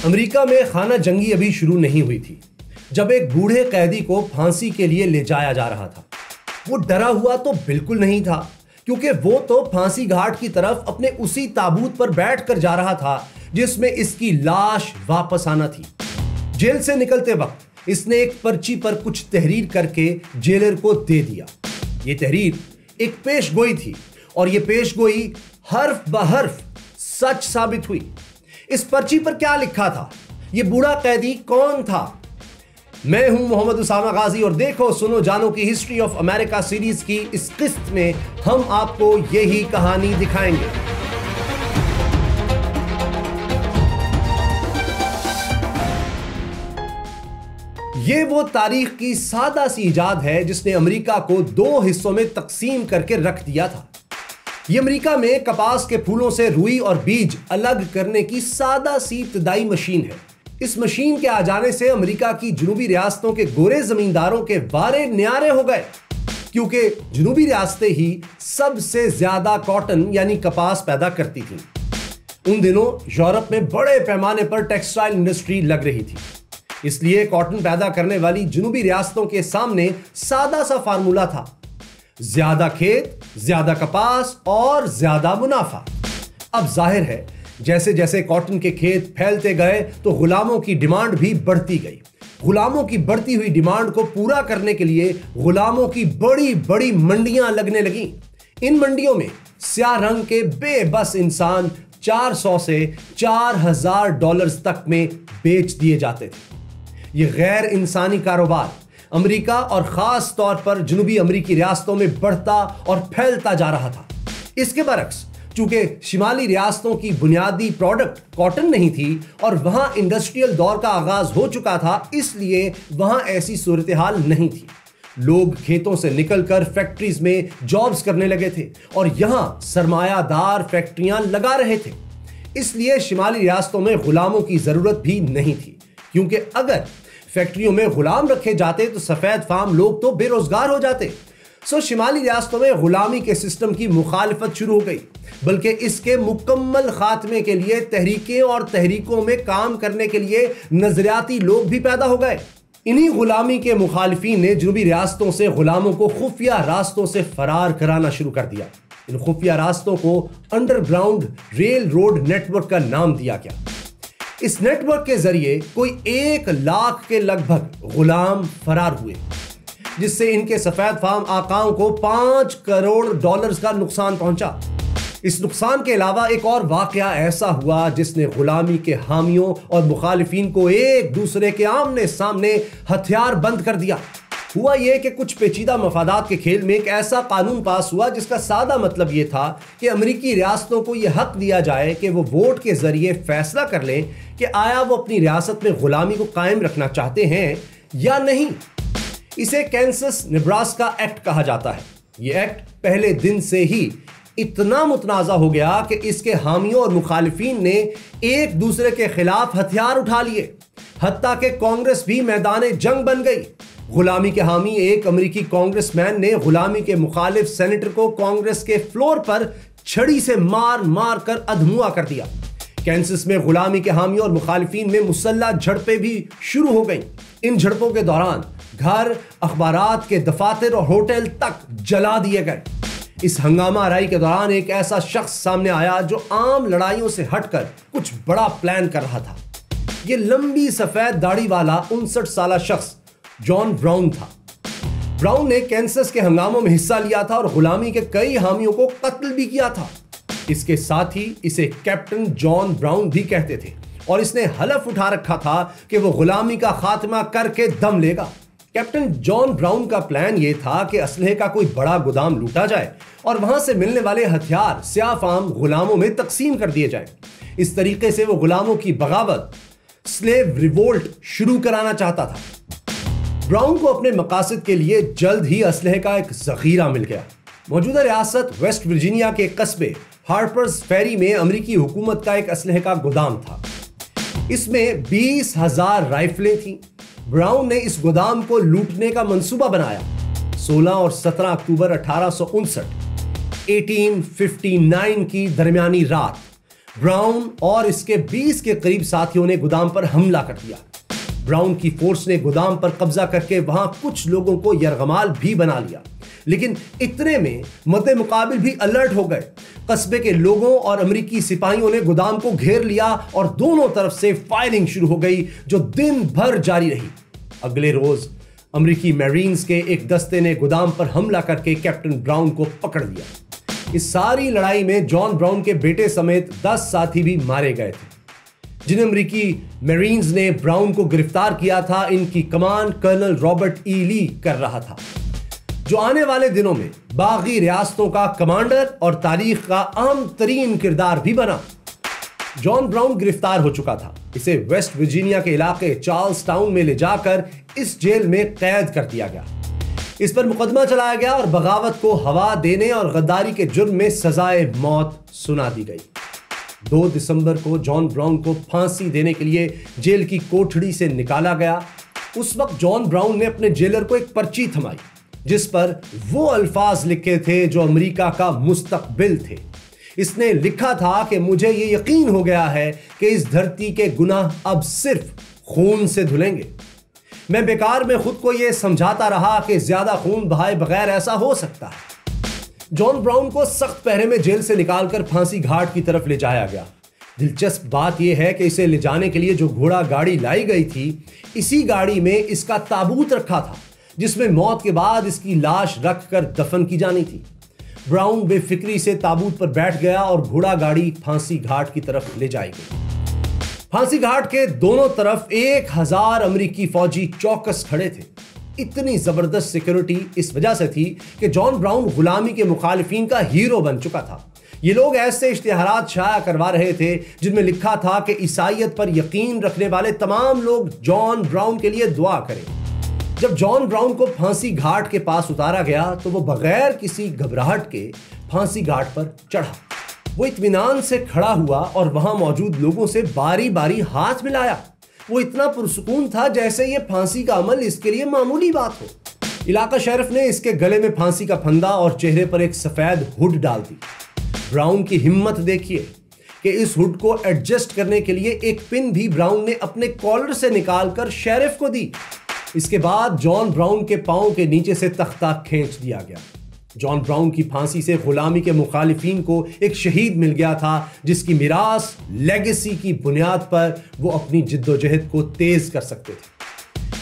America में खाना जंगी अभी शुरू नहीं हुई थी जब एक बूढ़े कैदी को फांसी के लिए ले जाया जा रहा था। वो डरा हुआ तो बिल्कुल नहीं था, क्योंकि वो तो फांसी घाट की तरफ अपने उसी ताबूत पर बैठकर जा रहा था जिसमें इसकी लाश वापस आना थी। जेल से निकलते वक्त इसने एक पर्ची पर कुछ तहरीर करके जेलर को दे दिया। ये तहरीर एक पेशगोई थी और ये पेशगोई हर्फ ब हर्फ सच साबित हुई। इस पर्ची पर क्या लिखा था? ये बूढ़ा कैदी कौन था? मैं हूं मोहम्मद उसामा गाजी और देखो सुनो जानो की हिस्ट्री ऑफ अमेरिका सीरीज की इस किस्त में हम आपको यही कहानी दिखाएंगे। ये वो तारीख की सादा सी इजाद है जिसने अमेरिका को दो हिस्सों में तकसीम करके रख दिया था। ये अमेरिका में कपास के फूलों से रुई और बीज अलग करने की सादा सी इब्तदाई मशीन है। इस मशीन के आ जाने से अमेरिका की जनूबी रियासतों के गोरे जमींदारों के वारे न्यारे हो गए, क्योंकि जनूबी रियासतें ही सबसे ज्यादा कॉटन यानी कपास पैदा करती थीं। उन दिनों यूरोप में बड़े पैमाने पर टेक्सटाइल इंडस्ट्री लग रही थी, इसलिए कॉटन पैदा करने वाली जनूबी रियासतों के सामने सादा सा फार्मूला था: ज्यादा खेत, ज्यादा कपास और ज्यादा मुनाफा। अब जाहिर है जैसे जैसे कॉटन के खेत फैलते गए तो गुलामों की डिमांड भी बढ़ती गई। गुलामों की बढ़ती हुई डिमांड को पूरा करने के लिए गुलामों की बड़ी बड़ी मंडियां लगने लगीं। इन मंडियों में स्याह रंग के बेबस इंसान 400 से 4000 डॉलर्स तक में बेच दिए जाते थे। यह गैर इंसानी कारोबार अमेरिका और खास तौर पर जनूबी अमेरिकी रियासतों में बढ़ता और फैलता जा रहा था। इसके बरक्स चूंकि शिमाली रियासतों की बुनियादी प्रोडक्ट कॉटन नहीं थी और वहां इंडस्ट्रियल दौर का आगाज हो चुका था, इसलिए वहां ऐसी सूरत हाल नहीं थी। लोग खेतों से निकलकर फैक्ट्रीज में जॉब्स करने लगे थे और यहां सरमायादार फैक्ट्रियां लगा रहे थे। इसलिए शिमाली रियासतों में गुलामों की जरूरत भी नहीं थी, क्योंकि अगर फैक्ट्रियों में गुलाम रखे जाते तो सफेद फार्म लोग तो बेरोजगार हो जाते। सो शिमाली रियासतों में गुलामी के सिस्टम की मुखालफत शुरू हो गई, बल्कि इसके मुकम्मल खात्मे के लिए तहरीकें और तहरीकों में काम करने के लिए नजरियाती लोग भी पैदा हो गए। इन्हीं गुलामी के मुखालिफिन ने जनूबी रियासतों से गुलामों को खुफिया रास्तों से फरार कराना शुरू कर दिया। इन खुफिया रास्तों को अंडरग्राउंड रेल रोड नेटवर्क का नाम दिया गया। इस नेटवर्क के जरिए कोई 1 लाख के लगभग गुलाम फरार हुए, जिससे इनके सफेद फार्म आकाओं को 5 करोड़ डॉलर्स का नुकसान पहुंचा। इस नुकसान के अलावा एक और वाकया ऐसा हुआ जिसने गुलामी के हामियों और मुखालिफिन को एक दूसरे के आमने सामने हथियार बंद कर दिया। हुआ यह कि कुछ पेचीदा मफादात के खेल में एक ऐसा कानून पास हुआ जिसका सादा मतलब यह था कि अमेरिकी रियासतों को यह हक दिया जाए कि वो वोट के जरिए फैसला कर लें कि आया वो अपनी रियासत में गुलामी को कायम रखना चाहते हैं या नहीं। इसे कैंसस नेब्रास्का एक्ट कहा जाता है। यह एक्ट पहले दिन से ही इतना मुतनाज़ा हो गया कि इसके हामियों और मुखालिफिन ने एक दूसरे के खिलाफ हथियार उठा लिए, हत्ता कि कांग्रेस भी मैदान जंग बन गई। गुलामी के हामी एक अमेरिकी कांग्रेसमैन ने गुलामी के मुखालिफ सेनेटर को कांग्रेस के फ्लोर पर छड़ी से मार मार कर अधमुआ कर दिया। कैंसस में गुलामी के हामियों और मुखालिफिन में मुसल्लह झड़पें भी शुरू हो गईं। इन झड़पों के दौरान घर, अखबारात के दफातर और होटल तक जला दिए गए। इस हंगामा आराई के दौरान एक ऐसा शख्स सामने आया जो आम लड़ाइयों से हटकर कुछ बड़ा प्लान कर रहा था। यह लंबी सफेद दाढ़ी वाला 59 साला शख्स जॉन ब्राउन था। ब्राउन ने कैंसस के हंगामों में हिस्सा लिया था और गुलामी के कई हामियों को कत्ल भी किया था। इसके साथ ही इसे कैप्टन जॉन ब्राउन भी कहते थे और इसने हलफ उठा रखा था कि वो गुलामी का खात्मा करके दम लेगा। कैप्टन जॉन ब्राउन का प्लान यह था कि असलहे का कोई बड़ा गोदाम लूटा जाए और वहां से मिलने वाले हथियार स्याह फार्म गुलामों में तकसीम कर दिए जाए। इस तरीके से वो गुलामों की बगावत, स्लेव रिवोल्ट शुरू कराना चाहता था। ब्राउन को अपने मकासद के लिए जल्द ही असलहे का एक जखीरा मिल गया। मौजूदा रियासत वेस्ट वर्जीनिया के कस्बे हार्पर्स फेरी में अमेरिकी हुकूमत का एक असलहे का गोदाम था। इसमें 20,000 राइफलें थीं। ब्राउन ने इस गोदाम को लूटने का मंसूबा बनाया। 16 और 17 अक्टूबर 1859 की दरमियानी रात ब्राउन और इसके 20 के करीब साथियों ने गोदाम पर हमला कर दिया। ब्राउन की फोर्स ने गोदाम पर कब्जा करके वहां कुछ लोगों को यरगमाल भी बना लिया, लेकिन इतने में मद्दे मुकाबिल भी अलर्ट हो गए। कस्बे के लोगों और अमेरिकी सिपाहियों ने गोदाम को घेर लिया और दोनों तरफ से फायरिंग शुरू हो गई, जो दिन भर जारी रही। अगले रोज अमेरिकी मैरीन्स के एक दस्ते ने गोदाम पर हमला करके कैप्टन ब्राउन को पकड़ लिया। इस सारी लड़ाई में जॉन ब्राउन के बेटे समेत 10 साथी भी मारे गए थे। जिन अमेरिकी मैरीन्स ने ब्राउन को गिरफ्तार किया था, इनकी कमान कर्नल रॉबर्ट ई ली कर रहा था, जो आने वाले दिनों में बागी रियासतों का कमांडर और तारीख का अहम तरीन किरदार भी बना। जॉन ब्राउन गिरफ्तार हो चुका था। इसे वेस्ट वर्जीनिया के इलाके चार्ल्स टाउन में ले जाकर इस जेल में कैद कर दिया गया। इस पर मुकदमा चलाया गया और बगावत को हवा देने और गद्दारी के जुर्म में सजाए मौत सुना दी गई। 2 दिसंबर को जॉन ब्राउन को फांसी देने के लिए जेल की कोठड़ी से निकाला गया। उस वक्त जॉन ब्राउन ने अपने जेलर को एक पर्ची थमाई, जिस पर वो अल्फाज लिखे थे जो अमेरिका का मुस्तकबिल थे। इसने लिखा था कि मुझे ये यकीन हो गया है कि इस धरती के गुनाह अब सिर्फ खून से धुलेंगे। मैं बेकार में खुद को यह समझाता रहा कि ज्यादा खून बहाए बगैर ऐसा हो सकता है। जॉन ब्राउन को सख्त पहरे में जेल से निकालकर फांसी घाट की तरफ ले जाया गया। दिलचस्प बात यह है कि इसे ले जाने के लिए जो घोड़ा गाड़ी लाई गई थी, इसी गाड़ी में इसका ताबूत रखा था, जिसमें मौत के बाद इसकी लाश रखकर दफन की जानी थी। ब्राउन बेफिक्री से ताबूत पर बैठ गया और घोड़ा गाड़ी फांसी घाट की तरफ ले जाई गई। फांसी घाट के दोनों तरफ 1000 अमेरिकी फौजी चौकस खड़े थे। इतनी जबरदस्त सिक्योरिटी इस वजह से थी कि जॉन ब्राउन गुलामी के मुखालिफिन का हीरो बन चुका था। ये लोग ऐसे इश्तिहारात शाया करवा रहे थे जिनमें लिखा था कि ईसाइयत पर यकीन रखने वाले तमाम लोग जॉन ब्राउन के लिए दुआ करें। जब जॉन ब्राउन को फांसी घाट के पास उतारा गया तो वो बगैर किसी घबराहट के फांसी घाट पर चढ़ा। वो इत्मीनान से खड़ा हुआ और वहां मौजूद लोगों से बारी बारी हाथ मिलाया। वो इतना पुरसुकून था जैसे ये फांसी का अमल इसके लिए मामूली बात हो। इलाका शेरिफ ने इसके गले में फांसी का फंदा और चेहरे पर एक सफेद हुड डाल दी। ब्राउन की हिम्मत देखिए कि इस हुड को एडजस्ट करने के लिए एक पिन भी ब्राउन ने अपने कॉलर से निकालकर शेरिफ को दी। इसके बाद जॉन ब्राउन के पांव के नीचे से तख्ता खींच दिया गया। जॉन ब्राउन की फांसी से गुलामी के मुखालिफिन को एक शहीद मिल गया था, जिसकी मिरास लेगेसी की बुनियाद पर वो अपनी जिद्दोजहद को तेज कर सकते थे।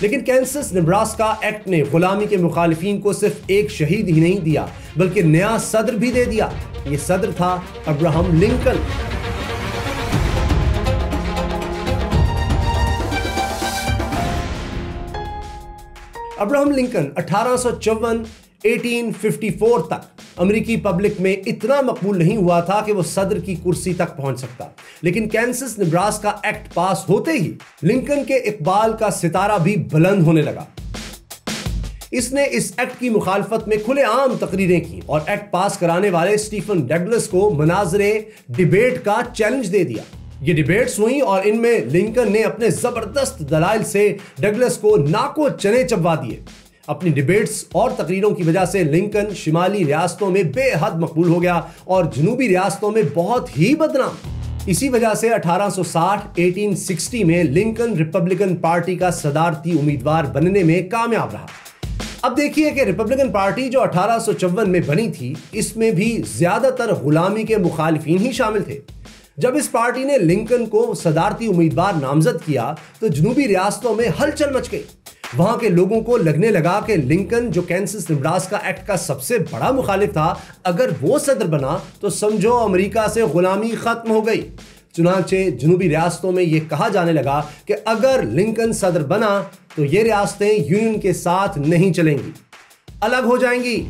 लेकिन कैंसस नेब्रास्का एक्ट ने गुलामी के मुखालिफिन को सिर्फ एक शहीद ही नहीं दिया, बल्कि नया सदर भी दे दिया। ये सदर था अब्राहम लिंकन। अब्राहम लिंकन 1854 तक अमेरिकी पब्लिक में इतना मकबूल नहीं हुआ था कि वो सदर की कुर्सी तक पहुंच सकता, लेकिन कैंसस नेब्रास्का एक्ट पास होते ही लिंकन के इकबाल का सितारा भी बुलंद होने लगा। इसने इस एक्ट की मुखालफत में खुलेआम तकरीरें की और एक्ट पास कराने वाले स्टीफन डगलस को मनाजरे डिबेट का चैलेंज दे दिया। ये डिबेट्स हुई और इनमें लिंकन ने अपने जबरदस्त दलाइल से डगलस को नाको चने चबवा दिए। अपनी डिबेट्स और तकरीरों की वजह से लिंकन शिमाली रियासतों में बेहद मकबूल हो गया और जनूबी रियासतों में बहुत ही बदनाम। इसी वजह से 1860 में लिंकन रिपब्लिकन पार्टी का सदारती उम्मीदवार बनने में कामयाब रहा। अब देखिए कि रिपब्लिकन पार्टी जो 1854 में बनी थी, इसमें भी ज्यादातर गुलामी के मुखालिफिन ही शामिल थे। जब इस पार्टी ने लिंकन को सदारती उम्मीदवार नामजद किया तो जनूबी रियासतों में हलचल मच गई। वहां के लोगों को लगने लगा कि लिंकन, जो कैंसस नेब्रास्का एक्ट का सबसे बड़ा मुखालिफ था, अगर वो सदर बना तो समझो अमेरिका से गुलामी खत्म हो गई। चुनांचे जनूबी रियासतों में यह कहा जाने लगा कि अगर लिंकन सदर बना तो ये रियासतें यूनियन के साथ नहीं चलेंगी, अलग हो जाएंगी।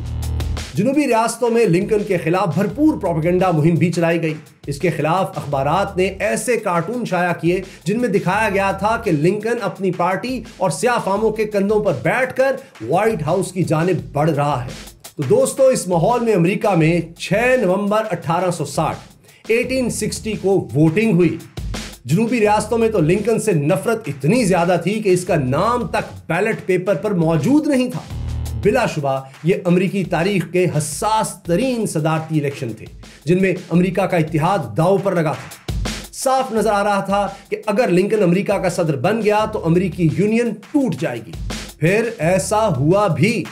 जनूबी रियासतों में लिंकन के खिलाफ भरपूर प्रोपेगेंडा मुहिम भी चलाई गई। इसके खिलाफ अखबारात ने ऐसे कार्टून शाया किए जिनमें दिखाया गया था कि लिंकन अपनी पार्टी और स्याफामों के कंधों पर बैठकर व्हाइट हाउस की जानिब बढ़ रहा है। तो दोस्तों, इस माहौल में अमेरिका में 6 नवंबर 1860 को वोटिंग हुई। जनूबी रियासतों में तो लिंकन से नफरत इतनी ज्यादा थी कि इसका नाम तक बैलेट पेपर पर मौजूद नहीं था। बिलाशुबा ये अमेरिकी तारीख के हसास तरीन सदारती इलेक्शन थे, जिनमें अमेरिका का इत्तेहाद दांव पर लगा था। साफ नजर आ रहा था कि अगर लिंकन अमेरिका का सदर बन गया तो अमेरिकी यूनियन टूट जाएगी। फिर ऐसा हुआ भी।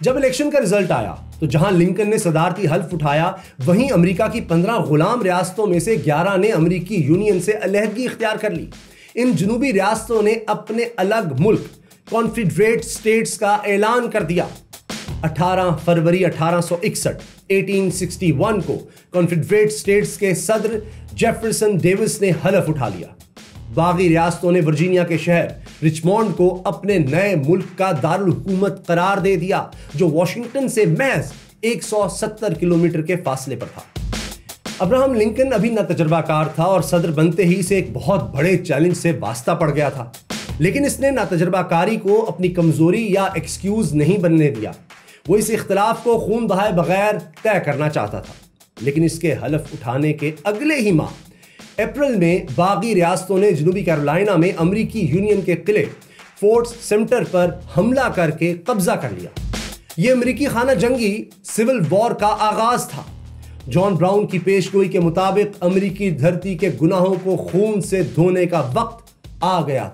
जब इलेक्शन का रिजल्ट आया तो जहां लिंकन ने सदारती हल्फ उठाया, वहीं अमेरिका की 15 गुलाम रियासतों में से 11 ने अमेरिकी यूनियन से अलहदगी इख्तियार कर ली। इन जुनूबी रियासतों ने अपने अलग मुल्क कॉन्फेडरेट स्टेट्स का ऐलान कर दिया। 18 फरवरी 1861 1861 को कॉन्फेडरेट स्टेट्स के सदर जेफरसन डेविस ने हलफ उठा लिया। बागी रियासतों ने वर्जीनिया के शहर रिचमोंड को अपने नए मुल्क का दारुल हुकूमत करार दे दिया, जो वॉशिंगटन से महज 170 किलोमीटर के फासले पर था। अब्राहम लिंकन अभी न तजर्बाकार था और सदर बनते ही से एक बहुत बड़े चैलेंज से वास्ता पड़ गया था, लेकिन इसने ना तजर्बाकारी को अपनी कमजोरी या एक्सक्यूज नहीं बनने दिया। वो इस इख्तिलाफ को खून बहाए बगैर तय करना चाहता था। लेकिन इसके हलफ उठाने के अगले ही माह अप्रैल में बागी रियासतों ने जनूबी कैरोलिना में अमेरिकी यूनियन के किले फोर्ट समटर पर हमला करके कब्जा कर लिया। यह अमेरिकी खाना जंगी सिविल वॉर का आगाज था। जॉन ब्राउन की पेशगोई के मुताबिक अमेरिकी धरती के गुनाहों को खून से धोने का वक्त आ गया था।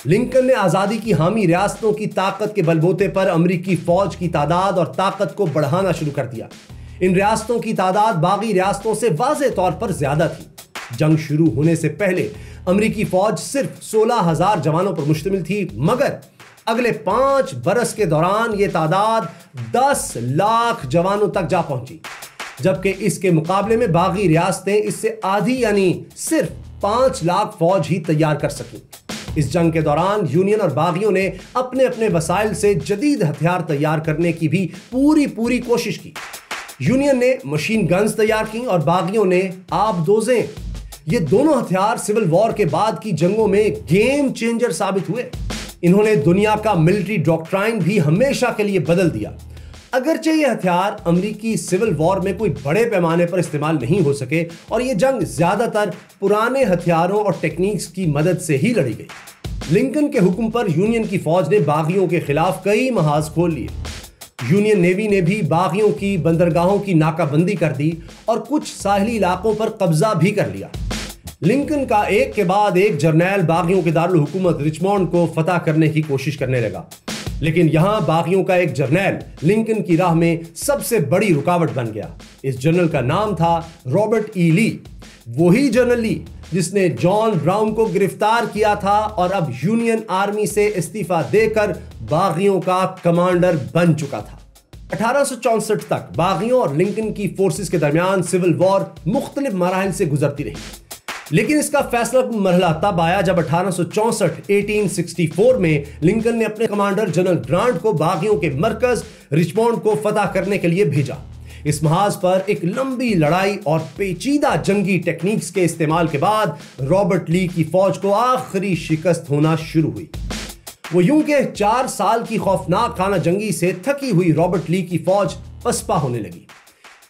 लिंकन ने आजादी की हामी रियासतों की ताकत के बलबूते पर अमेरिकी फौज की तादाद और ताकत को बढ़ाना शुरू कर दिया। इन रियासतों की तादाद बागी रियासतों से वाज़े तौर पर ज्यादा थी। जंग शुरू होने से पहले अमेरिकी फौज सिर्फ 16,000 जवानों पर मुश्तमिल थी, मगर अगले 5 बरस के दौरान यह तादाद 10 लाख जवानों तक जा पहुंची, जबकि इसके मुकाबले में बागी रियासतें इससे आधी यानी सिर्फ 5 लाख फौज ही तैयार कर सकी। इस जंग के दौरान यूनियन और बागियों ने अपने अपने वसाइल से जदीद हथियार तैयार करने की भी पूरी कोशिश की। यूनियन ने मशीन गन्स तैयार की और बागियों ने आबदोजें। ये दोनों हथियार सिविल वॉर के बाद की जंगों में गेम चेंजर साबित हुए। इन्होंने दुनिया का मिलिट्री डॉक्ट्राइन भी हमेशा के लिए बदल दिया। अगरचे ये हथियार अमेरिकी सिविल वॉर में कोई बड़े पैमाने पर इस्तेमाल नहीं हो सके और ये जंग ज्यादातर पुराने हथियारों और टेक्निक्स की मदद से ही लड़ी गई। लिंकन के हुक्म पर यूनियन की फौज ने बागियों के खिलाफ कई महाज खोल लिए। यूनियन नेवी ने भी बागियों की बंदरगाहों की नाकाबंदी कर दी और कुछ साहिली इलाकों पर कब्जा भी कर लिया। लिंकन का एक के बाद एक जर्नैल बागियों के दारुल हुकूमत रिचमोंड को फतह करने की कोशिश करने लगा, लेकिन यहां बागियों का एक जर्नैल लिंकन की राह में सबसे बड़ी रुकावट बन गया। इस जनरल का नाम था रॉबर्ट ई ली, वही जनरल ली जिसने जॉन ब्राउन को गिरफ्तार किया था और अब यूनियन आर्मी से इस्तीफा देकर बागियों का कमांडर बन चुका था। 1864 तक बागियों और लिंकन की फोर्सेस के दरमियान सिविल वॉर मुख्तलिफ मराहिल से गुजरती रही, लेकिन इसका फैसला मरहला तब आया जब 1864 में लिंकन ने अपने कमांडर जनरल ग्रांट को बागियों के मरकज रिचमोंड को फतह करने के लिए भेजा। इस महाज पर एक लंबी लड़ाई और पेचीदा जंगी टेक्निक्स के इस्तेमाल के बाद रॉबर्ट ली की फौज को आखिरी शिकस्त होना शुरू हुई। वो यूं के 4 साल की खौफनाक खाना जंगी से थकी हुई रॉबर्ट ली की फौज पसपा होने लगी।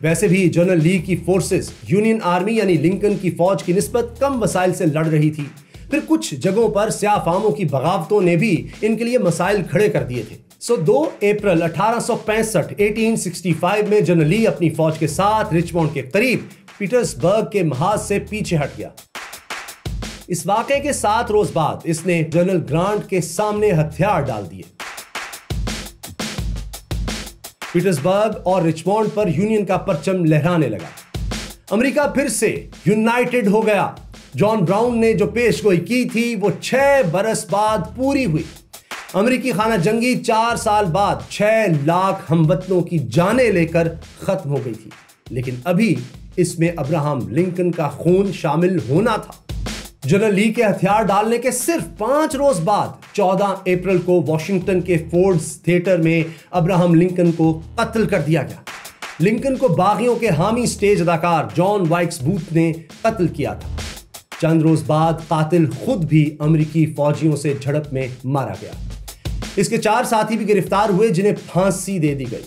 वैसे भी जनरल ली की फोर्सेस यूनियन आर्मी यानी लिंकन की फौज की निस्बत कम वसाइल से लड़ रही थी। फिर कुछ जगहों पर स्याफामों की बगावतों ने भी इनके लिए मसाइल खड़े कर दिए थे। 2 अप्रैल 1865 1865 में जनरल ली अपनी फौज के साथ रिचमोंड के करीब पीटर्सबर्ग के महाज से पीछे हट गया। इस वाकये के 7 रोज बाद इसने जनरल ग्रांट के सामने हथियार डाल दिए। पीटर्सबर्ग और रिचमोंड पर यूनियन का परचम लहराने लगा। अमेरिका फिर से यूनाइटेड हो गया। जॉन ब्राउन ने जो पेशगोई की थी वो 6 बरस बाद पूरी हुई। अमेरिकी खाना जंगी 4 साल बाद 6 लाख हमवतनों की जानें लेकर खत्म हो गई थी, लेकिन अभी इसमें अब्राहम लिंकन का खून शामिल होना था। जनरल ली के हथियार डालने के सिर्फ 5 रोज बाद 14 अप्रैल को वॉशिंगटन के फोर्ड्स थिएटर में अब्राहम लिंकन को कत्ल कर दिया गया। लिंकन को बागियों के हामी स्टेज अदाकार जॉन वाइक्स बूथ ने कत्ल किया था। चंद रोज बाद कातिल खुद भी अमेरिकी फौजियों से झड़प में मारा गया। इसके 4 साथी भी गिरफ्तार हुए जिन्हें फांसी दे दी गई।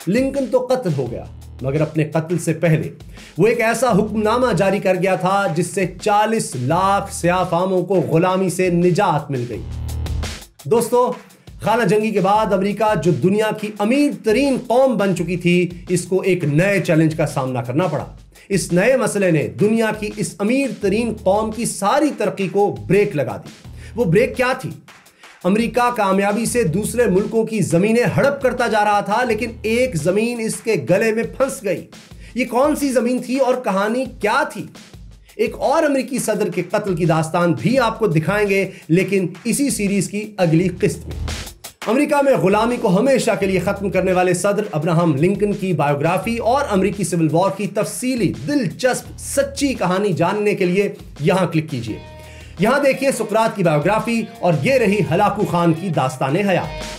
लिंकन तो कत्ल हो गया, मगर अपने कत्ल से पहले वो एक ऐसा हुक्मनामा जारी कर गया था जिससे 40 लाख स्याफामों को गुलामी से निजात मिल गई। दोस्तों, खाना जंगी के बाद अमेरिका जो दुनिया की अमीर तरीन कौम बन चुकी थी, इसको एक नए चैलेंज का सामना करना पड़ा। इस नए मसले ने दुनिया की इस अमीर तरीन कौम की सारी तरक्की को ब्रेक लगा दी। वो ब्रेक क्या थी? अमेरिका कामयाबी से दूसरे मुल्कों की जमीनें हड़प करता जा रहा था, लेकिन एक जमीन इसके गले में फंस गई। ये कौन सी जमीन थी और कहानी क्या थी? एक और अमेरिकी सदर के कत्ल की दास्तान भी आपको दिखाएंगे, लेकिन इसी सीरीज की अगली किस्त में। अमेरिका में गुलामी को हमेशा के लिए खत्म करने वाले सदर अब्राहम लिंकन की बायोग्राफी और अमेरिकी सिविल वॉर की तफसीली दिलचस्प सच्ची कहानी जानने के लिए यहां क्लिक कीजिए। यहां देखिए सुकरात की बायोग्राफी और ये रही हलाकू खान की दास्ताने हयात।